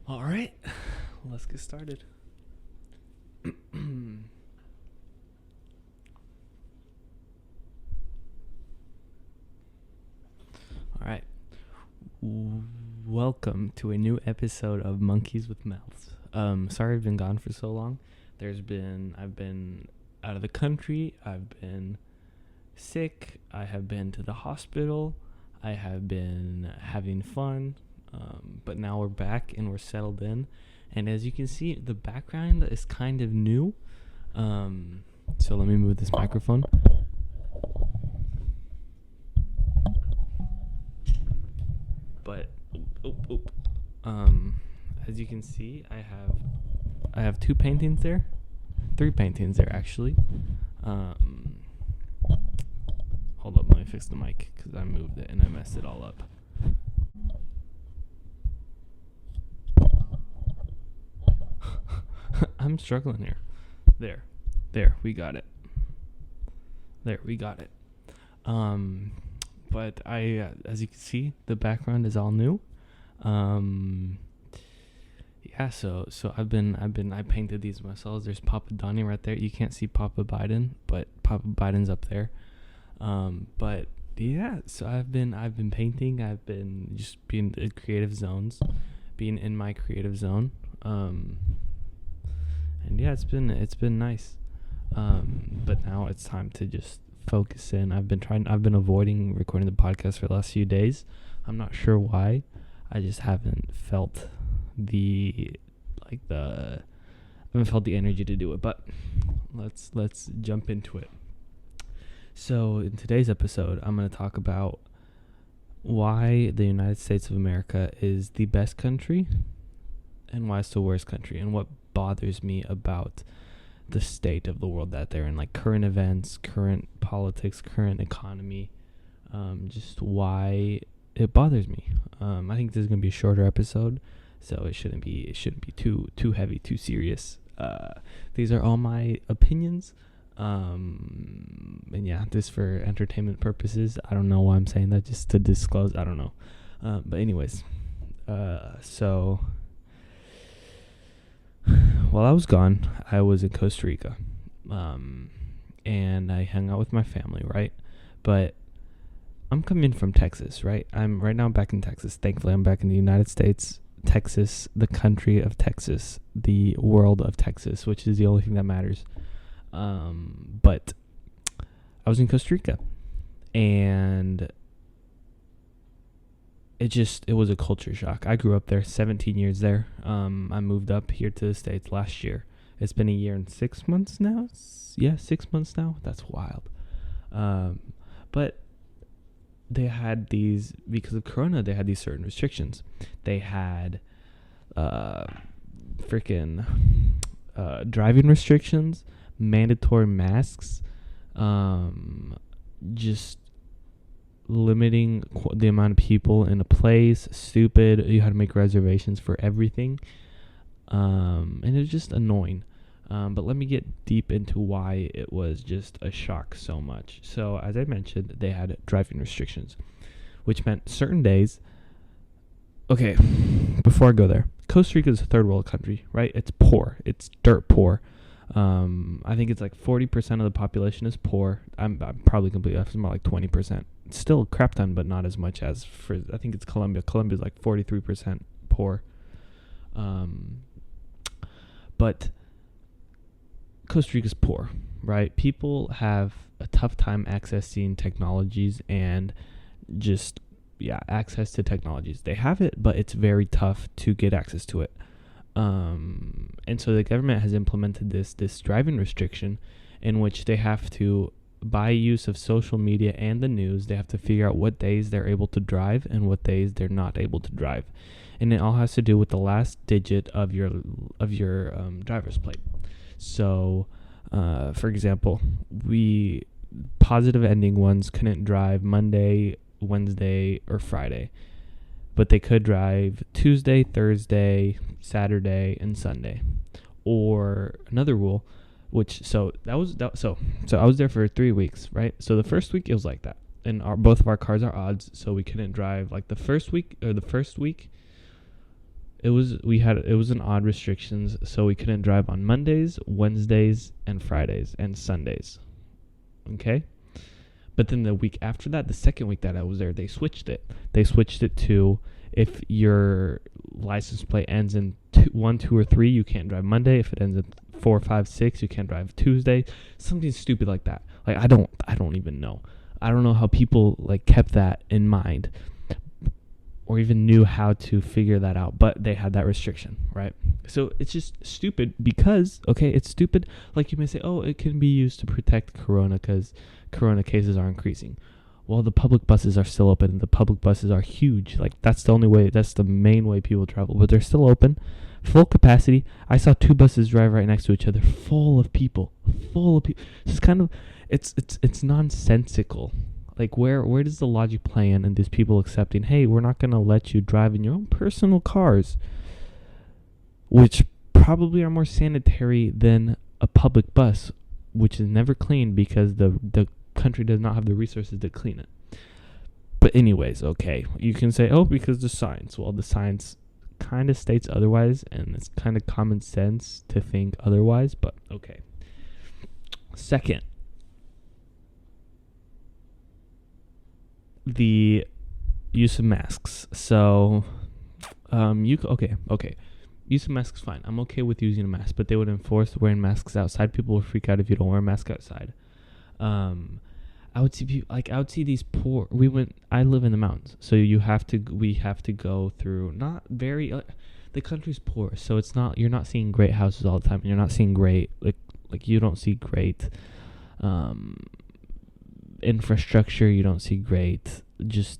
All right, let's get started. All right. Welcome to a new episode of Monkeys with Mouths. Sorry I've been gone for so long. I've been out of the country. I've been sick. I have been to the hospital. I have been having fun. But now we're back and we're settled in. And as you can see, the background is kind of new. So let me move this microphone. But as you can see, I have three paintings there actually. Hold up, let me fix the mic because I moved it and I messed it all up. I'm struggling here. There, we got it. But as you can see, the background is all new. Yeah, so I painted these myself. There's Papa Donnie right there. You can't see Papa Biden, but Papa Biden's up there. But yeah, so I've been painting. I've been just being in creative zones, being in my creative zone. And yeah, it's been nice. But now it's time to just focus in. I've been avoiding recording the podcast for the last few days. I'm not sure why. I just haven't felt the energy to do it, but let's jump into it. So in today's episode, I'm going to talk about why the United States of America is the best country and why it's the worst country, and what bothers me about the state of the world that they're in, like current events, current politics, current economy, just why it bothers me. I think this is gonna be a shorter episode, so it shouldn't be too heavy, too serious. These are all my opinions, and yeah, this for entertainment purposes. I don't know why I'm saying that, just to disclose. I don't know, but anyways, so. While I was gone, I was in Costa Rica, and I hung out with my family, right? But I'm coming from Texas, right? I'm right now back in Texas. Thankfully, I'm back in the United States, Texas, the country of Texas, the world of Texas, which is the only thing that matters. But I was in Costa Rica, and it was a culture shock. I grew up there, 17 years there. I moved up here to the States last year. It's been a year and 6 months now. 6 months now. That's wild. But they had these, because of Corona, they had these certain restrictions. They had driving restrictions, mandatory masks, just limiting the amount of people in a place. Stupid. You had to make reservations for everything, and it was just annoying. But let me get deep into why it was just a shock so much. So as I mentioned, they had driving restrictions, which meant certain days. Okay, before I go there, Costa Rica is a third world country, right? It's poor. It's dirt poor. I think it's like 40% of the population is poor. I'm probably completely off. It's more like 20%. It's still a crap ton, but not as much as I think it's Colombia. Colombia is like 43% poor. But Costa Rica's poor, right? People have a tough time accessing technologies and just, access to technologies. They have it, but it's very tough to get access to it. And so the government has implemented this driving restriction in which they have to, by use of social media and the news, they have to figure out what days they're able to drive and what days they're not able to drive. And it all has to do with the last digit of your driver's plate. So, for example, we positive ending ones couldn't drive Monday, Wednesday, or Friday. But they could drive Tuesday, Thursday, Saturday, and Sunday. Or another rule, so I was there for 3 weeks, right? So the first week it was like that, and both of our cars are odds, so we couldn't drive. Like the first week, it was an odd restrictions, so we couldn't drive on Mondays, Wednesdays, and Fridays and Sundays. Okay? But then the week after that, the second week that I was there, they switched it. They switched it to, if your license plate ends in 1, 2, or 3, you can't drive Monday. If it ends in 4, 5, 6, you can't drive Tuesday. Something stupid like that. Like, I don't even know. I don't know how people like kept that in mind or even knew how to figure that out, but they had that restriction, right? So it's just stupid because, okay, it's stupid. Like, you may say, oh, it can be used to protect corona because corona cases are increasing. Well, the public buses are still open. The public buses are huge. Like, that's the main way people travel, but they're still open, full capacity. I saw 2 buses drive right next to each other, full of people. It's kind of, it's nonsensical. Like, where does the logic play in these people accepting, hey, we're not going to let you drive in your own personal cars, which probably are more sanitary than a public bus, which is never cleaned because the country does not have the resources to clean it. But anyways, okay, you can say, oh, because the science. Well, the science kind of states otherwise, and it's kind of common sense to think otherwise, but okay. Second, the use of masks. So, okay. Use of masks, fine. I'm okay with using a mask, but they would enforce wearing masks outside. People would freak out if you don't wear a mask outside. I would see these poor. I live in the mountains, so we have to go through not very. The country's poor, so it's not. You're not seeing great houses all the time, and you're not seeing great like you don't see great infrastructure. You don't see great just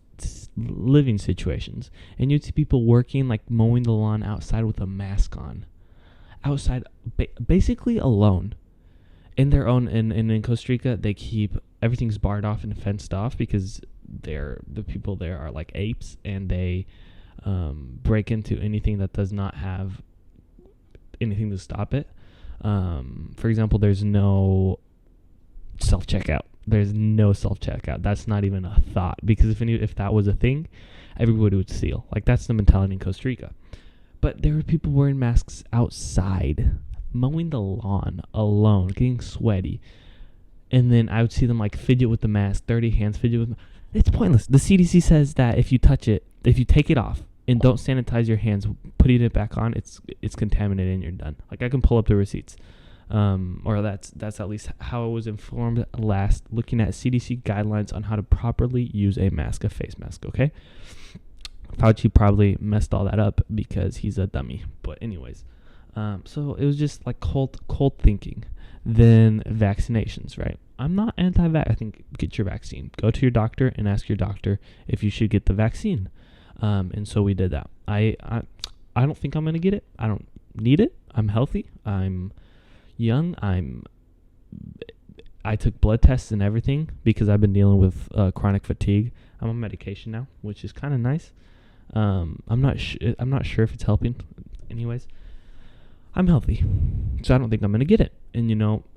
living situations, and you'd see people working, like mowing the lawn outside with a mask on, outside basically alone. In their own, in Costa Rica, they keep everything's barred off and fenced off because the people there are like apes, and they break into anything that does not have anything to stop it. For example, there's no self-checkout. That's not even a thought, because if that was a thing, everybody would steal. Like, that's the mentality in Costa Rica. But there were people wearing masks outside, mowing the lawn alone, getting sweaty. And then I would see them like fidget with the mask, dirty hands, fidget with. It's pointless. The CDC says that if you take it off and don't sanitize your hands, putting it back on, it's contaminated and you're done. Like, I can pull up the receipts. Or that's at least how I was informed last, looking at CDC guidelines on how to properly use a face mask, okay? Fauci probably messed all that up because he's a dummy. But anyways, so it was just like cold thinking. Then vaccinations, right? I'm not anti-vax. I think get your vaccine. Go to your doctor and ask your doctor if you should get the vaccine. And so we did that. I don't think I'm going to get it. I don't need it. I'm healthy. I'm young. I took blood tests and everything because I've been dealing with chronic fatigue. I'm on medication now, which is kind of nice. I'm not sure if it's helping. Anyways, I'm healthy, so I don't think I'm gonna get it. And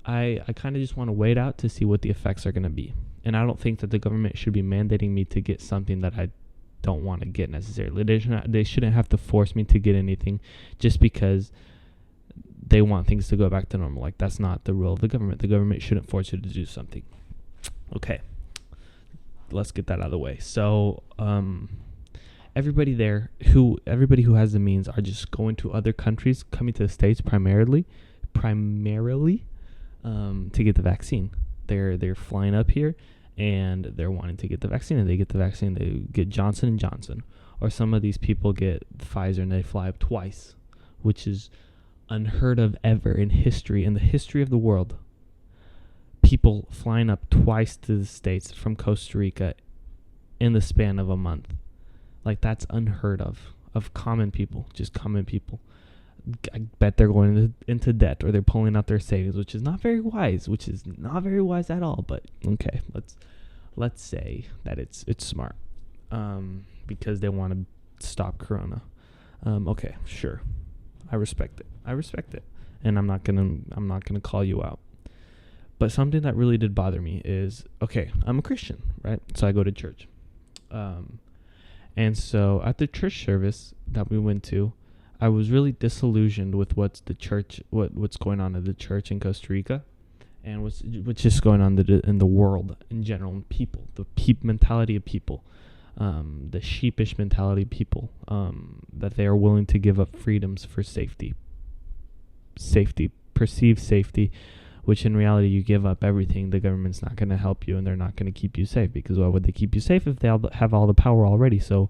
I kind of just want to wait out to see what the effects are gonna be. And I don't think that the government should be mandating me to get something that I don't want to get necessarily. They shouldn't have to force me to get anything just because they want things to go back to normal. Like, that's not the role of the government. The government shouldn't force you to do something. Okay, let's get that out of the way. So, everybody who has the means are just going to other countries, coming to the States primarily, to get the vaccine. They're flying up here and they're wanting to get the vaccine, and they get the vaccine. They get Johnson & Johnson, or some of these people get Pfizer and they fly up twice, which is unheard of ever in the history of the world. People flying up twice to the States from Costa Rica in the span of a month. Like, that's unheard of common people. I bet they're going into debt, or they're pulling out their savings, which is not very wise at all. But okay, let's say that it's smart, because they want to stop corona. Okay, sure, I respect it, and I'm not gonna call you out. But something that really did bother me is, okay, I'm a Christian, right? So I go to church. And so at the church service that we went to, I was really disillusioned with what's going on in the church in Costa Rica, and what's just going on in the world in general, and people, the mentality of people, the sheepish mentality of people, that they are willing to give up freedoms for perceived safety, which in reality you give up everything. The government's not going to help you, and they're not going to keep you safe, because why would they keep you safe if they have all the power already? So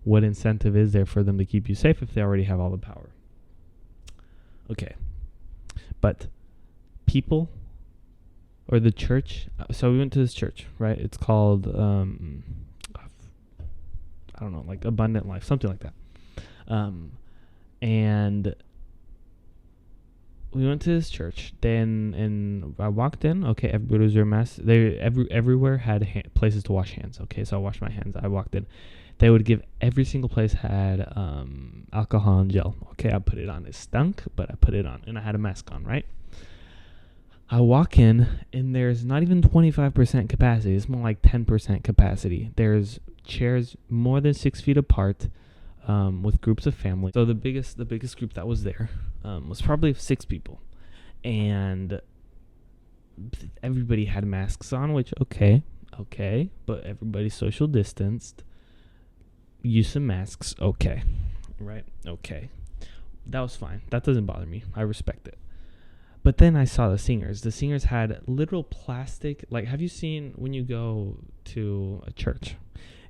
what incentive is there for them to keep you safe if they already have all the power? Okay. But people, or the church, so we went to this church, right? It's called, I don't know, like Abundant Life, something like that. And we went to this church, and I walked in. Okay, everybody was wearing masks. Everywhere had places to wash hands. Okay, so I washed my hands. I walked in. They would give, every single place had alcohol and gel. Okay, I put it on. It stunk, but I put it on, and I had a mask on, right? I walk in, and there's not even 25% capacity. It's more like 10% capacity. There's chairs more than 6 feet apart, with groups of family. So the biggest group that was there was probably 6 people, and everybody had masks on, which okay, but everybody social distanced. Use some masks, okay, right? Okay, that was fine. That doesn't bother me. I respect it. But then I saw the singers. The singers had literal plastic. Like, have you seen when you go to a church,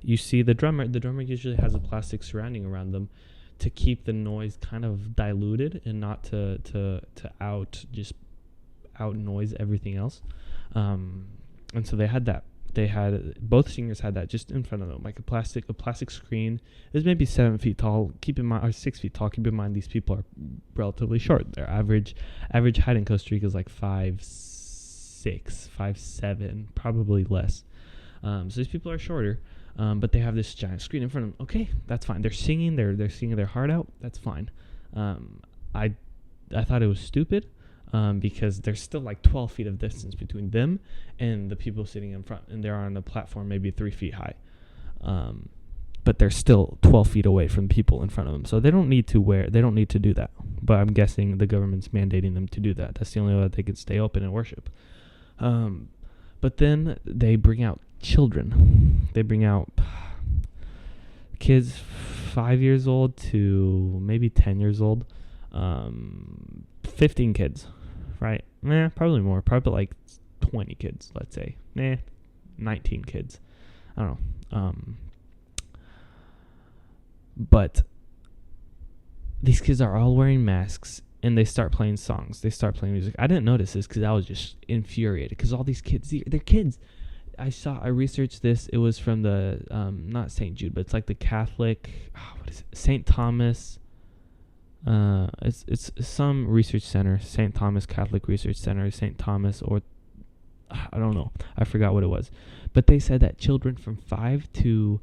you see the drummer? The drummer usually has a plastic surrounding around them to keep the noise kind of diluted and not to out noise everything else. And so they had that. Both singers had that just in front of them, like a plastic screen. It was maybe 7 feet tall. Keep in mind, or 6 feet tall. Keep in mind, these people are relatively short. Their average height in Costa Rica is like 5'6", 5'7", probably less. So these people are shorter, but they have this giant screen in front of them. Okay, that's fine. They're singing. They're singing their heart out. That's fine. I thought it was stupid. Because there's still like 12 feet of distance between them and the people sitting in front, and they're on a platform maybe 3 feet high. But they're still 12 feet away from people in front of them. So they don't need to do that. But I'm guessing the government's mandating them to do that. That's the only way that they can stay open and worship. But then they bring out children. They bring out kids 5 years old to maybe 10 years old. 15 kids. Right? Probably more. Probably like 20 kids, let's say. 19 kids. I don't know. But these kids are all wearing masks, and they start playing songs. They start playing music. I didn't notice this because I was just infuriated because all these kids, they're kids. I researched this. It was from the, not St. Jude, but it's like the Catholic, what is it? St. Thomas. It's some research center, St. Thomas Catholic Research Center, St. Thomas, or I don't know. I forgot what it was. But they said that children from 5 to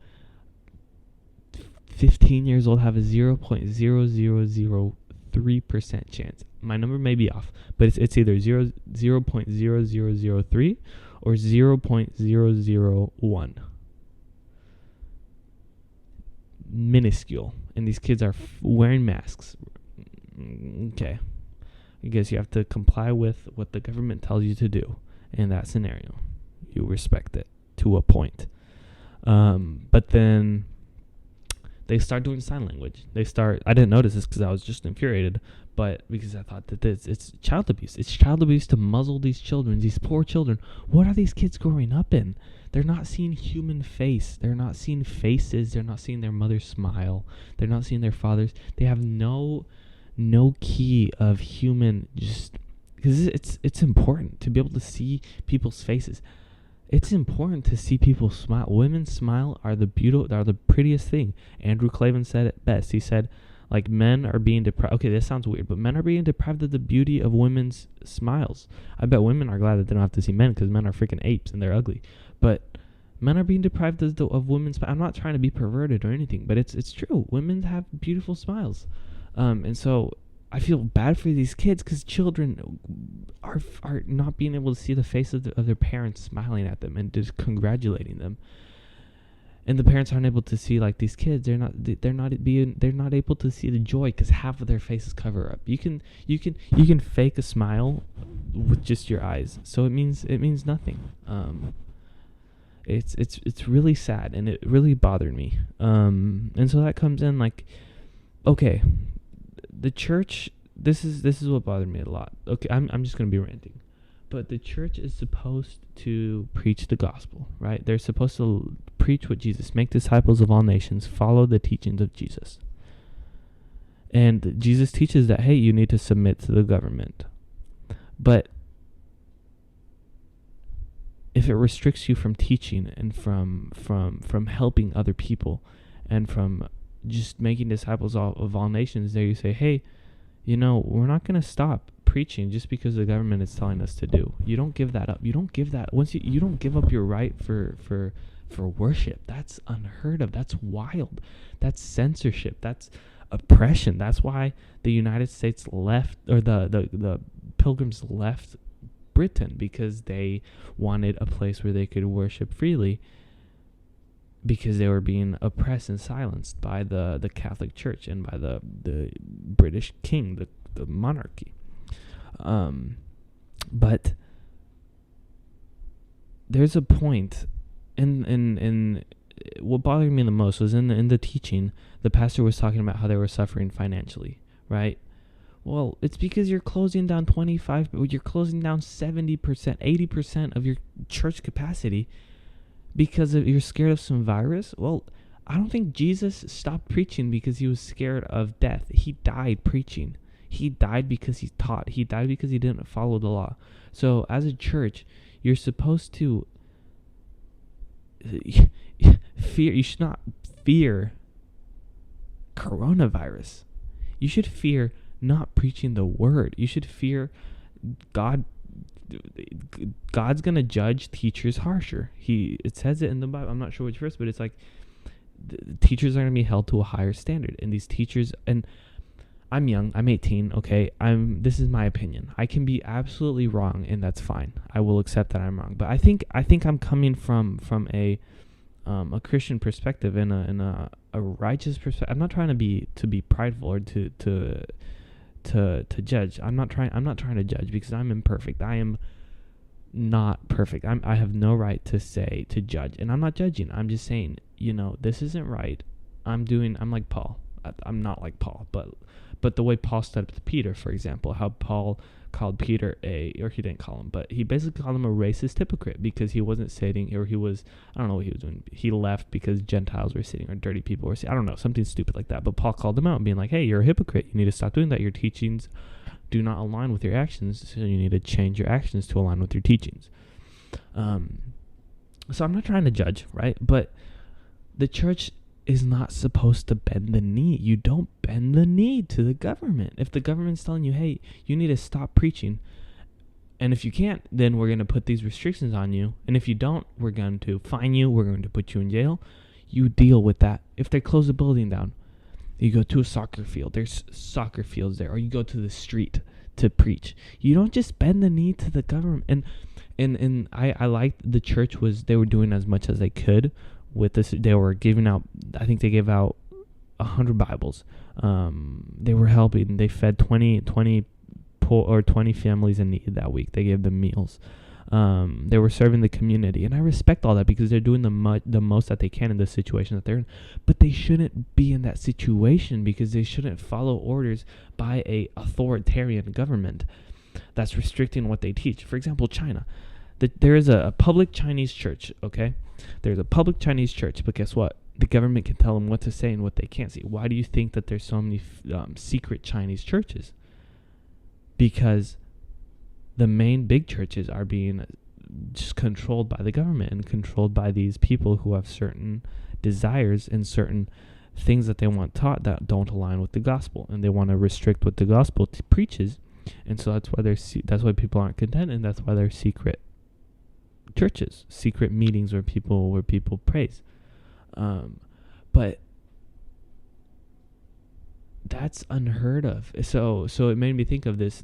15 years old have a 0.0003% chance. My number may be off, but it's either 0.0003 or 0.001. Minuscule. And these kids are wearing masks. Okay. I guess you have to comply with what the government tells you to do in that scenario. You respect it to a point. But then they start doing sign language. I didn't notice this because I was just infuriated, but because I thought that it's child abuse. It's child abuse to muzzle these children, these poor children. What are these kids growing up in? They're not seeing human face. They're not seeing faces. They're not seeing their mother smile. They're not seeing their fathers. They have no key of human, just because it's important to be able to see people's faces. It's important to see people smile. Women's smile are the prettiest thing. Andrew Clavin said it best. He said, like, men are being deprived. Okay, this sounds weird, but men are being deprived of the beauty of women's smiles. I bet women are glad that they don't have to see men because men are freaking apes and they're ugly. But men are being deprived of women's smiles. I'm not trying to be perverted or anything, but it's true. Women have beautiful smiles. And so I feel bad for these kids because children are not being able to see the face of their parents smiling at them and just congratulating them. And the parents aren't able to see, like, these kids. They're not able to see the joy because half of their faces cover up. You can fake a smile with just your eyes, so it means nothing. It's really sad, and it really bothered me. And so that comes in, like, okay, the church. This is what bothered me a lot. Okay, I'm just gonna be ranting. But the church is supposed to preach the gospel, right? They're supposed to preach what Jesus, make disciples of all nations, follow the teachings of Jesus. And Jesus teaches that, hey, you need to submit to the government. But if it restricts you from teaching and from helping other people and from just making disciples of all nations, there you say, hey, we're not going to stop preaching just because the government is telling us to do. You don't give that up. You don't give that. Once you don't give up your right for worship. That's unheard of. That's wild. That's censorship. That's oppression. That's why the United States left, or the Pilgrims left Britain, because they wanted a place where they could worship freely, because they were being oppressed and silenced by the Catholic Church and by the British king, the monarchy. But there's a point, in what bothered me the most was in the teaching, the pastor was talking about how they were suffering financially, right? Well, it's because you're closing down 70%, 80% of your church capacity because you're scared of some virus. Well, I don't think Jesus stopped preaching because he was scared of death. He died preaching. He died because he taught. He died because he didn't follow the law. So as a church, you're supposed to fear. You should not fear coronavirus. You should fear not preaching the word. You should fear God. God's gonna judge teachers harsher. It says it in the Bible. I'm not sure which verse, but it's like the teachers are gonna be held to a higher standard. And these teachers, and I'm young. I'm 18. Okay. This is my opinion. I can be absolutely wrong, and that's fine. I will accept that I'm wrong. But I think I'm coming from a Christian perspective and a righteous perspective. I'm not trying to be prideful or to judge. I'm not trying to judge, because I'm imperfect. I am not perfect. I have no right to judge, and I'm not judging. I'm just saying, this isn't right. I'm like Paul. I'm not like Paul, but the way Paul stood up to Peter, for example, how Paul called Peter or he didn't call him, but he basically called him a racist hypocrite because he wasn't sitting, or he was, I don't know what he was doing. He left because Gentiles were sitting, or dirty people were sitting. I don't know, something stupid like that. But Paul called him out, being like, hey, you're a hypocrite. You need to stop doing that. Your teachings do not align with your actions, so you need to change your actions to align with your teachings. So I'm not trying to judge, right? But the church is not supposed to bend the knee. You don't bend the knee to the government. If the government's telling you, hey, you need to stop preaching, and if you can't, then we're going to put these restrictions on you, and if you don't, we're going to fine you, we're going to put you in jail, you deal with that. If they close a building down, you go to a soccer field, there's soccer fields there, or you go to the street to preach. You don't just bend the knee to the government. And I liked the church they were doing as much as they could with this. They were giving out, I think they gave out 100 Bibles. They were helping. They fed 20 families in need that week. They gave them meals. They were serving the community, and I respect all that because they're doing the most that they can in the situation that they're in. But they shouldn't be in that situation because they shouldn't follow orders by a authoritarian government that's restricting what they teach. For example, China. There is a public Chinese church, okay? There's a public Chinese church, but guess what? The government can tell them what to say and what they can't say. Why do you think that there's so many secret Chinese churches? Because the main big churches are being just controlled by the government and controlled by these people who have certain desires and certain things that they want taught that don't align with the gospel, and they want to restrict what the gospel preaches. And so that's why people aren't content, and that's why they're secret churches, secret meetings where people praise. But that's unheard of. So it made me think of this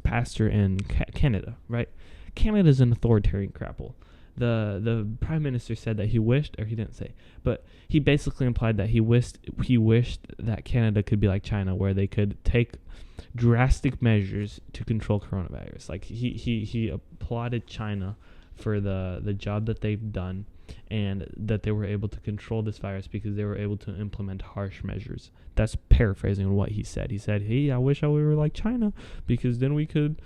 pastor in Canada, right? Canada's an authoritarian crapple. The prime minister said that he wished, or he didn't say, but he basically implied that he wished that Canada could be like China, where they could take drastic measures to control coronavirus. Like he applauded China for the job that they've done, and that they were able to control this virus because they were able to implement harsh measures. That's paraphrasing what he said. He said, "Hey, I wish we were like China, because then we could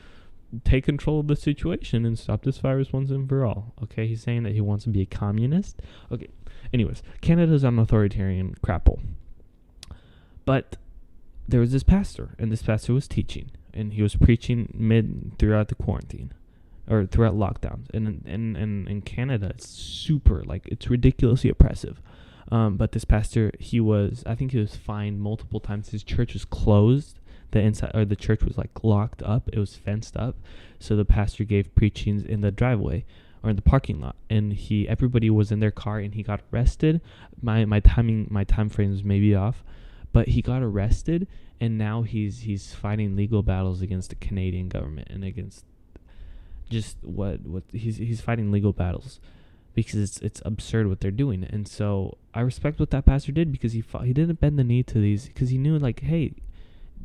take control of the situation and stop this virus once and for all." Okay, he's saying that he wants to be a communist. Okay, anyways, Canada's an authoritarian crapple. But there was this pastor, and this pastor was teaching, and he was preaching throughout the quarantine, or throughout lockdowns. And in Canada, it's super, like, it's ridiculously oppressive. But this pastor, I think he was fined multiple times. His church was closed. The church was like locked up. It was fenced up. So the pastor gave preachings in the driveway or in the parking lot, and everybody was in their car, and he got arrested. My time frames may be off, but he got arrested, and now he's fighting legal battles against the Canadian government and against just what he's fighting legal battles because it's absurd what they're doing. And so I respect what that pastor did, because he didn't bend the knee to these, because he knew, like, hey,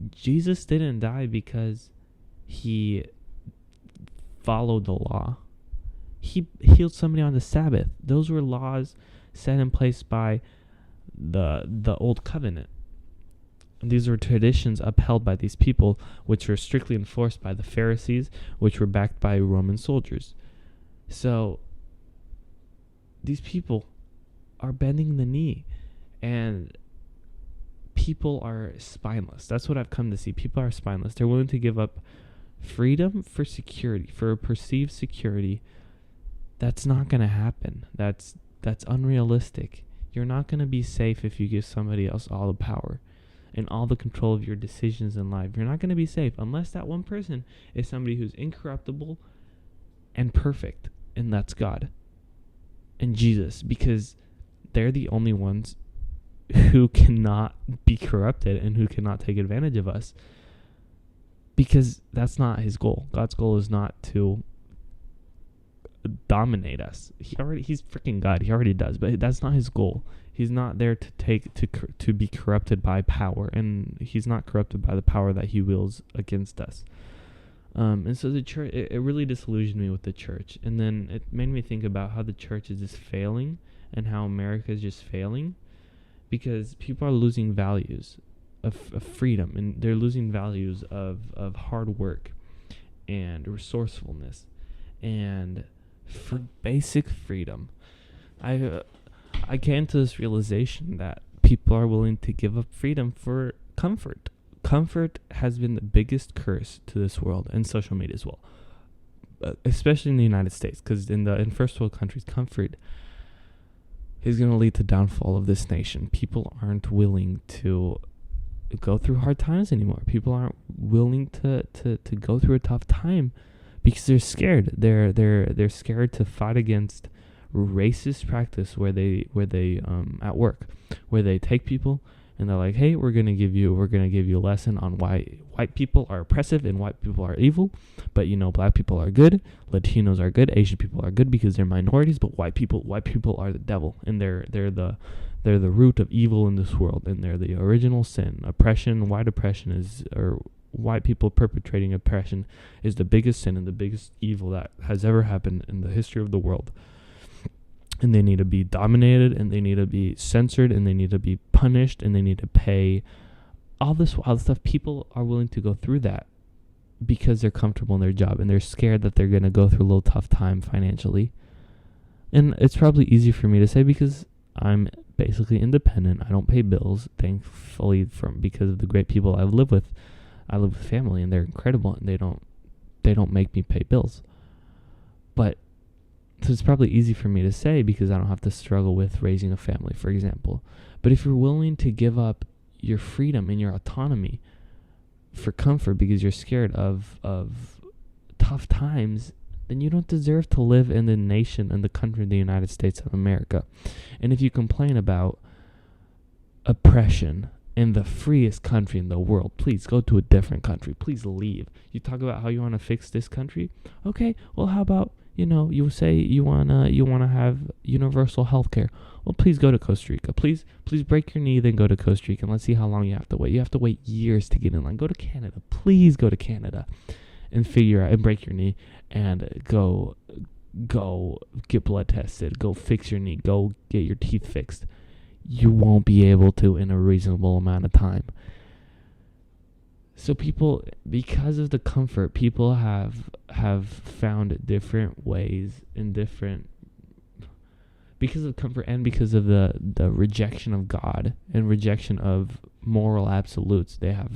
Jesus didn't die because he followed the law. He healed somebody on the Sabbath. Those were laws set in place by the old covenant. These were traditions upheld by these people, which were strictly enforced by the Pharisees, which were backed by Roman soldiers. So these people are bending the knee, and people are spineless. That's what I've come to see. People are spineless. They're willing to give up freedom for security, for a perceived security. That's not going to happen. That's unrealistic. You're not going to be safe if you give somebody else all the power and all the control of your decisions in life. You're not going to be safe unless that one person is somebody who's incorruptible and perfect, and that's God and Jesus, because they're the only ones who cannot be corrupted and who cannot take advantage of us, because that's not his goal. God's goal is not to dominate us. He's freaking God. He already does, but that's not his goal. He's not there to be corrupted by power, and he's not corrupted by the power that he wields against us. And so the church, it really disillusioned me with the church, and then it made me think about how the church is just failing and how America is just failing, because people are losing values of freedom, and they're losing values of hard work and resourcefulness and for basic freedom. I came to this realization that people are willing to give up freedom for comfort. Comfort has been the biggest curse to this world, and social media as well, especially in the United States, because in first world countries, comfort is going to lead to downfall of this nation. People aren't willing to go through hard times anymore. People aren't willing to go through a tough time because they're scared. They're scared to fight against racist practice where they at work, where they take people and they're like, hey, we're gonna give you a lesson on why white people are oppressive and white people are evil, but black people are good, Latinos are good, Asian people are good because they're minorities, but white people are the devil, and they're the root of evil in this world, and they're the original sin. White people perpetrating oppression is the biggest sin and the biggest evil that has ever happened in the history of the world. And they need to be dominated, and they need to be censored, and they need to be punished, and they need to pay all this wild stuff. People are willing to go through that because they're comfortable in their job, and they're scared that they're going to go through a little tough time financially. And it's probably easy for me to say because I'm basically independent. I don't pay bills, thankfully, because of the great people I live with. I live with family, and they're incredible, and they don't make me pay bills. But so it's probably easy for me to say because I don't have to struggle with raising a family, for example. But if you're willing to give up your freedom and your autonomy for comfort because you're scared of tough times, then you don't deserve to live in the nation and the country of the United States of America. And if you complain about oppression in the freest country in the world, please go to a different country. Please leave. You talk about how you want to fix this country. Okay, well, how about You say you wanna have universal health care. Well, please go to Costa Rica. Please break your knee, then go to Costa Rica, and let's see how long you have to wait. You have to wait years to get in line. Go to Canada. Please go to Canada and figure out and break your knee and go get blood tested. Go fix your knee. Go get your teeth fixed. You won't be able to in a reasonable amount of time. So people, because of the comfort, people have found different ways and different, because of comfort and because of the rejection of God and rejection of moral absolutes, that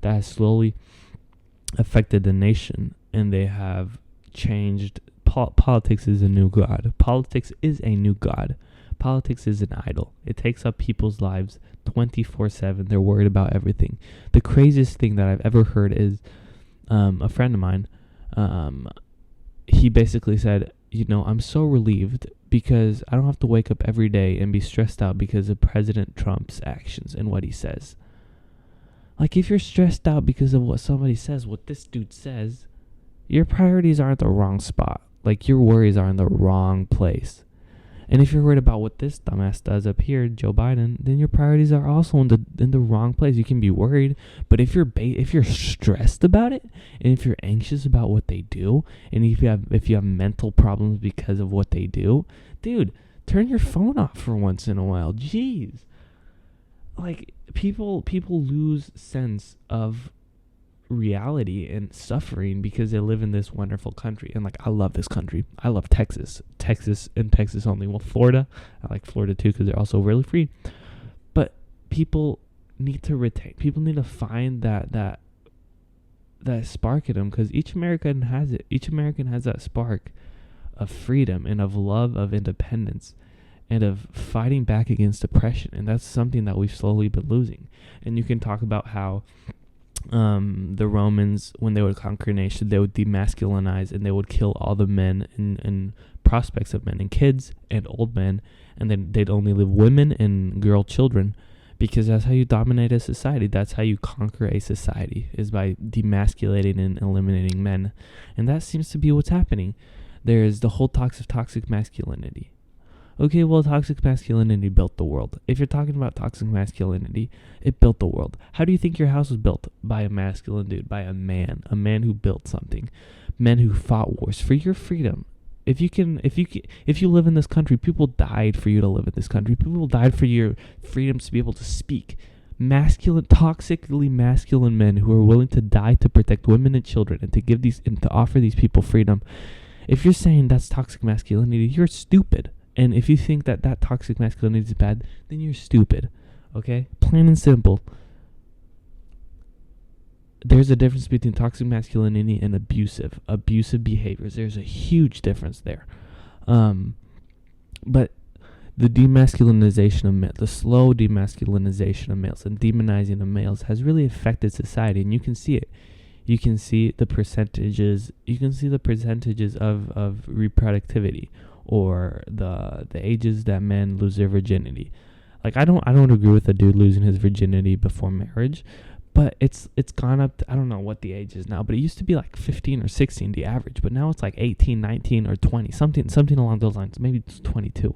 has slowly affected the nation, and they have changed. Politics is a new god. Politics is a new god. Politics is an idol. It takes up people's lives 24/7. They're worried about everything. The craziest thing that I've ever heard is a friend of mine. He basically said, I'm so relieved because I don't have to wake up every day and be stressed out because of President Trump's actions and what he says. Like, if you're stressed out because of what somebody says, what this dude says, your priorities are in the wrong spot. Like, your worries are in the wrong place. And if you're worried about what this dumbass does up here, Joe Biden, then your priorities are also in the wrong place. You can be worried, but if you're stressed about it, and if you're anxious about what they do, and if you have mental problems because of what they do, dude, turn your phone off for once in a while. Jeez, like people lose sense of reality and suffering because they live in this wonderful country. And I love this country. I love Texas and Texas only. Well, Florida, I like Florida too because they're also really free. But people need to find that spark in them, because each American has it. Each American has that spark of freedom and of love, of independence, and of fighting back against oppression. And that's something that we've slowly been losing. And you can talk about how the Romans, when they would conquer a nation, they would demasculinize and they would kill all the men and prospects of men and kids and old men, and then they'd only leave women and girl children, because that's how you dominate a society. That's how you conquer a society, is by demasculating and eliminating men. And that seems to be what's happening. There's the whole talks of toxic masculinity. Okay, well, toxic masculinity built the world. If you're talking about toxic masculinity, it built the world. How do you think your house was built? By a masculine dude, by a man who built something, men who fought wars for your freedom. If you live in this country, people died for you to live in this country. People died for your freedom to be able to speak. Toxically masculine men who are willing to die to protect women and children and to offer these people freedom. If you're saying that's toxic masculinity, you're stupid. And if you think that toxic masculinity is bad, then you're stupid, okay? Plain and simple. There's a difference between toxic masculinity and abusive behaviors. There's a huge difference there. But the demasculinization of males, the slow demasculinization of males and demonizing of males has really affected society, and you can see it. You can see the percentages. You can see the percentages of reproductivity, or the ages that men lose their virginity. Like, I don't agree with a dude losing his virginity before marriage, but it's gone up to, I don't know what the age is now, but it used to be like 15 or 16 the average, but now it's like 18, 19 or 20, something along those lines. Maybe it's 22.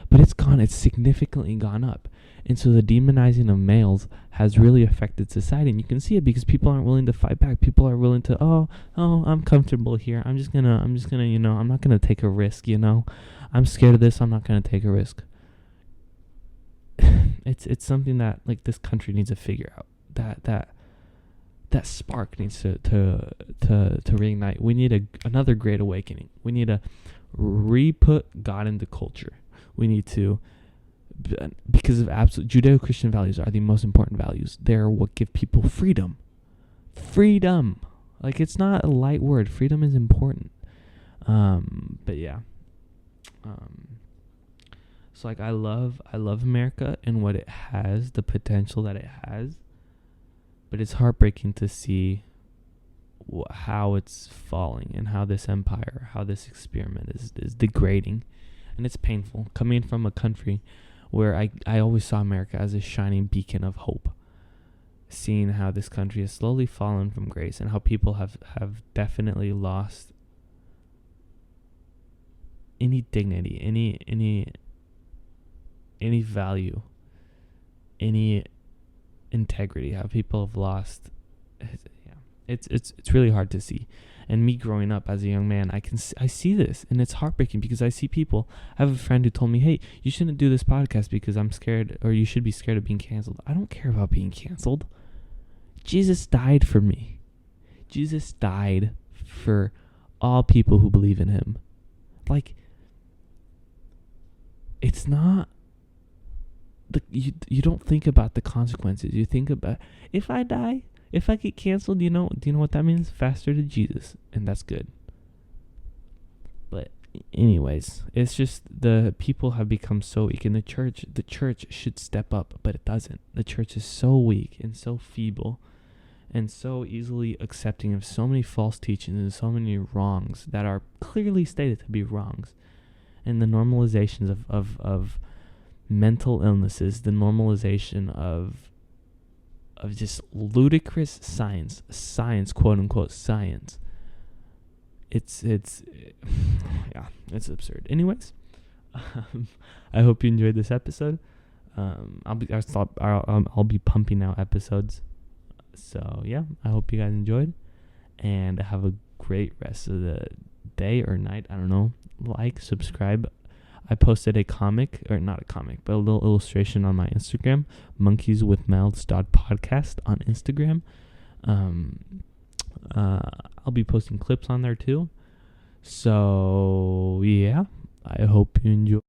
But it's significantly gone up. And so the demonizing of males has really affected society, and you can see it because people aren't willing to fight back. People are willing to, I'm comfortable here. I'm just gonna, I'm not gonna take a risk, I'm scared of this. I'm not gonna take a risk. It's something that this country needs to figure out. That spark needs to reignite. We need another great awakening. We need to re-put God into culture. We need to, because of absolute Judeo-Christian values are the most important values. They're what give people freedom. Freedom. It's not a light word. Freedom is important. But yeah. So I love America and what it has, the potential that it has. But it's heartbreaking to see how it's falling and how this empire, how this experiment is degrading. And it's painful. Coming from a country where I always saw America as a shining beacon of hope. Seeing how this country has slowly fallen from grace and how people have definitely lost any dignity, any value, any integrity. How people have lost. Yeah, it's really hard to see. And me growing up as a young man, I see this, and it's heartbreaking because I see people. I have a friend who told me, "Hey, you shouldn't do this podcast because I'm scared, or you should be scared of being canceled." I don't care about being canceled. Jesus died for me. Jesus died for all people who believe in him. Like, it's not you don't think about the consequences. You think about, if I die, if I get canceled, do you know what that means? Faster to Jesus, and that's good. But anyways, it's just the people have become so weak, and the church should step up, but it doesn't. The church is so weak and so feeble and so easily accepting of so many false teachings and so many wrongs that are clearly stated to be wrongs. And the normalizations of mental illnesses, the normalization of just ludicrous science, quote unquote science. It's yeah, it's absurd. Anyways, I hope you enjoyed this episode. I'll be pumping out episodes. So yeah, I hope you guys enjoyed, and have a great rest of the day or night. I don't know. Like, subscribe. I posted a comic, or not a comic, but a little illustration on my Instagram, monkeyswithmouths.podcast on Instagram. I'll be posting clips on there too. So yeah, I hope you enjoy.